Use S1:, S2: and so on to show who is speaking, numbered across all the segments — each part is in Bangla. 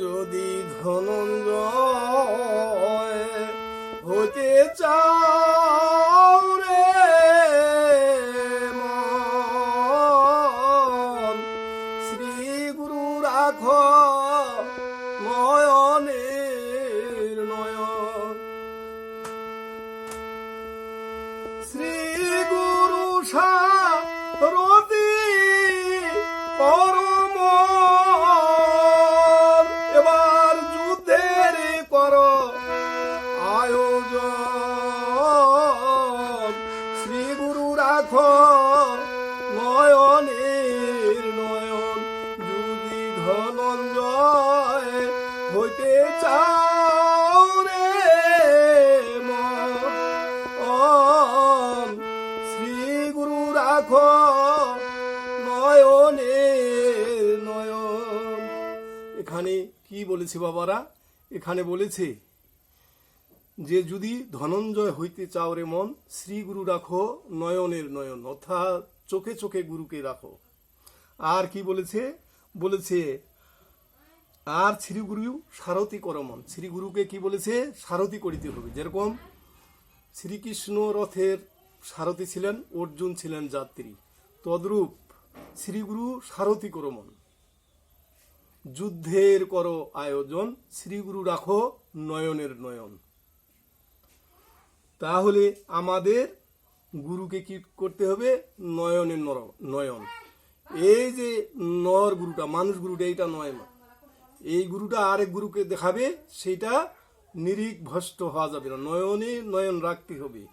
S1: যদি ধনঞ্জয় হতে চাও রে মন, শ্রী গুরু রাখ নয়নের নয়ন। শ্রী গুরু সারথি পরম, এবার যুদ্ধের কর আয়োজন। শ্রী গুরু রাখ নয়নের নয়ন, যদি ধনঞ্জয় হইতে চাও রে মন, শ্রী গুরু রাখ নয়নের নয়ন। এখানে কি বলেছে বাবারা? এখানে বলেছে যে যদি ধনঞ্জয় হইতে চাও রে মন, শ্রী গুরু রাখো নয়নের নয়ন, অর্থাৎ চোখে চোখে গুরুকে রাখো। আর কি বলেছে? বলেছে আর শ্রী গুরু সারথি করো মন। শ্রী গুরুকে কি বলেছে? সারথি করিতে হবে। যেরকম শ্রীকৃষ্ণ রথের সারথি ছিলেন, অর্জুন ছিলেন যাত্রী, তদ্রূপ শ্রীগুরু সারথি করো মন, যুদ্ধের করো আয়োজন, শ্রীগুরু রাখো নয়নের নয়ন। তাহলে আমাদের গুরুকে কি করতে হবে? নয়নের নয়ন। এই যে নর গুরুটা, মানুষ গুরুটা, এইটা নয় না। এই গুরুটা আরেক গুরুকে দেখাবে, সেটা নিরিক ভ্রষ্ট হওয়া যাবে না, নয়নে নয়ন রাখতে হবে।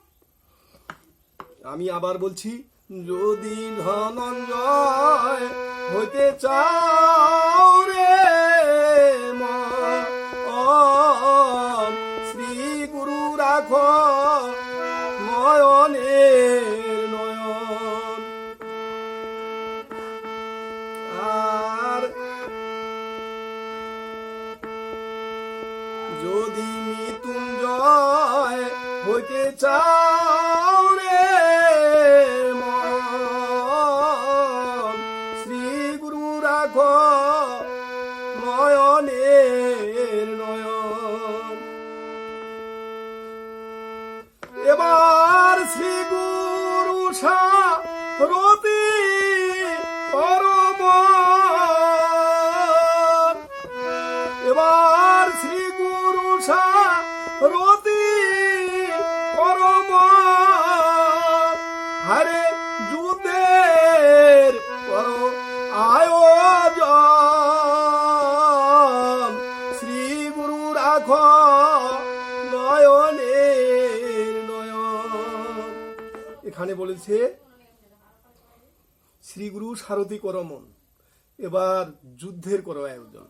S1: আমি আবার বলছি, যদি ধনঞ্জয় হইতে চাও রে মন, শ্রী গুরু রাখ নয়নের নয়ন। আর যদি মৃত্যুঞ্জয় হইতে চাও রে মন, শ্রী গুরু রাখ নয়নের নয়ন। এবার শ্রী গুরু সারথি পরম, এবার শ্রী গুরু সারথি পরম, হরে যুদ্ধের করো আয়োজন, শ্রী গুরু রাখ নয়নের নয়ন। এখানে বলেছে শ্রী গুরু সারথি করো মন, এবার যুদ্ধের করো আয়োজন।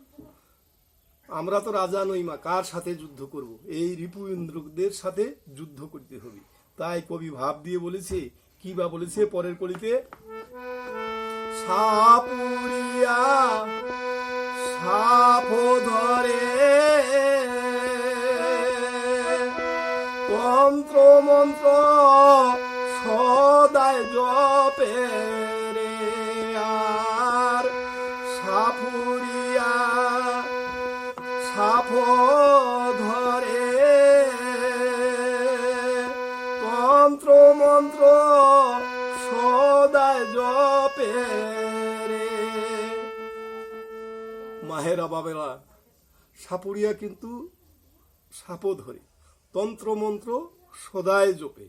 S1: আমরা তো রাজা নই মা, কার সাথে যুদ্ধ করব? এই রিপু ইন্দ্রদের সাথে যুদ্ধ করতে হবে। তাই কবি ভাব দিয়ে বলেছে, কি বা বলেছে পরের কলিতে, সাপুরিয়া সাপ ধরে তন্ত্র মন্ত্র সদায় জপে রে, আর সাপুরিয়া সাপ ধরে তন্ত্র মন্ত্র সদায় জপে রে। মাহেরা বাবেরা, সাপুরিয়া কিন্তু সাপ ধরে, তন্ত্র মন্ত্র সদায় জপে।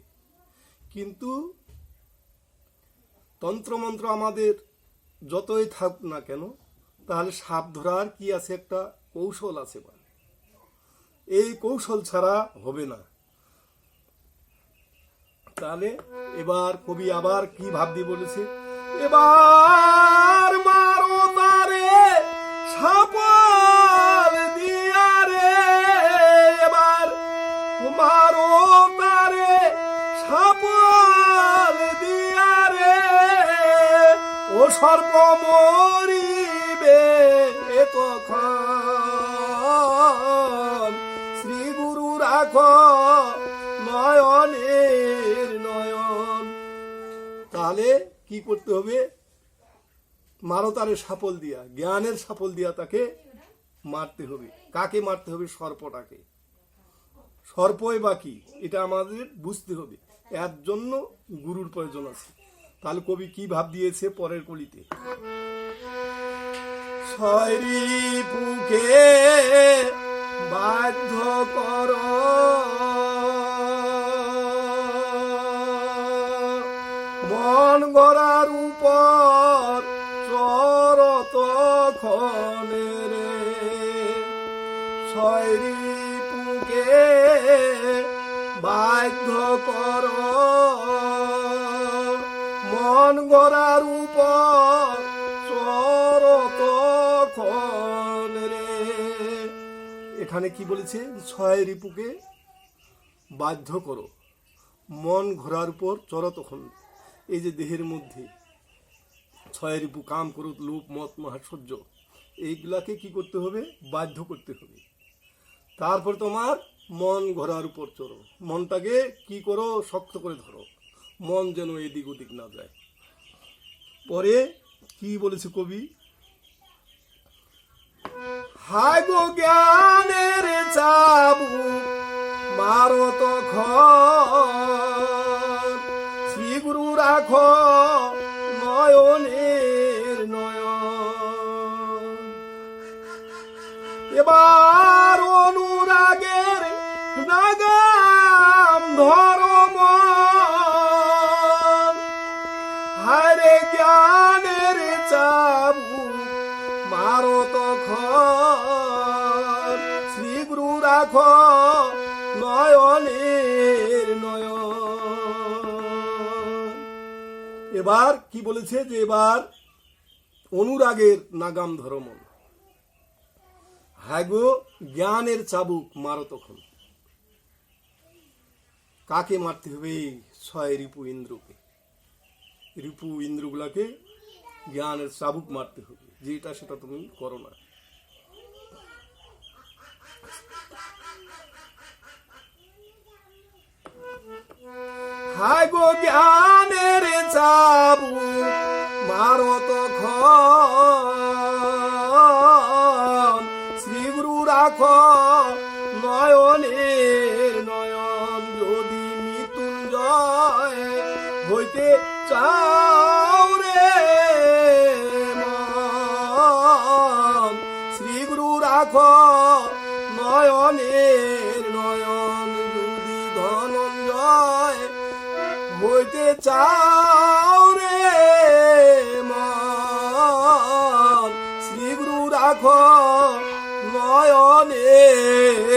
S1: কিন্তু তন্ত্রমন্ত্র আমাদের যতই থাক না কেন, তাহলে সাপ ধরার কি আছে? একটা কৌশল আছে। এই কৌশল ছাড়া হবে না। তাহলে এবার কবি আবার কি ভাব দিয়ে বলেছে, এবার মারো তারে সাপল দিয়া রে, এবার মারো তারে সাপল দিয়া রে, ও সর্প মরিবে তখন, শ্রী গুরু রাখ নয়নের নয়ন। তাহলে কি করতে হবে? মারতারে সাপল দিয়া, জ্ঞানের সাপল দিয়া তাকে মারতে হবে। কাকে মারতে হবে? সর্পটাকে। সর্পই বা কি এটা আমাদের বুঝতে হবে, এর জন্য গুরুর প্রয়োজন আছে। তাহলে কবি কি ভাব দিয়েছে পরের কলিতে, ছয় রিপুকে বাধ্য কর মন গড়ার উপর চরত ক্ষণে রে, ছয় রিপুকে বাধ্য কর মন গড়ার উপর চরত ক্ষণে রে। এখানে কি বলেছে? ছয় রিপুকে বাধ্য করো মন ঘোরার উপর চরতক্ষণ। এই যে দেহের মধ্যে ছয় রিপু কাম করো, লোভ মত মহাসহ্য, এইগুলাকে কি করতে হবে? বাধ্য করতে হবে। তারপর তোমার মন ঘোরার উপর চড়ো, মনটাকে কি করো? শক্ত করে ধরো, মন যেন এদিক ওদিক না যায়। পরে কি বলেছে কবি? হায় গো জ্ঞানের চাবুক মারো তখন, শ্রী গুরু রাখো নয়নের নয়ন। এবার অনুরাগের নাগাম ধর্ম, হায়রে জ্ঞানের চাবুক মারো তখন, শ্রী গুরু রাখো নয়নের নয়ন। এবার কি বলেছে? যে এবার অনুরাগের নাগাম ধর্ম, হ্যাঁ গো জ্ঞানের চাবুক মারো তখন। কাকে মারতে হবে? ছয় রিপু ইন্দ্রকে। রিপু ইন্দ্রগুলাকে জ্ঞানের চাবুক মারতে হবে, যেটা সেটা তুমি করো না। হায় গো জ্ঞানের চাবুক মারো তখন, শ্রী গুরু রাখো নয়নের নয়ন। যদি মৃত্যুঞ্জয় হইতে চাও রে মন, শ্রী গুরু রাখো নয়নের নয়ন। যদি ধনঞ্জয় হইতে চাও রে মন, শ্রী গুরু রাখো নয়নের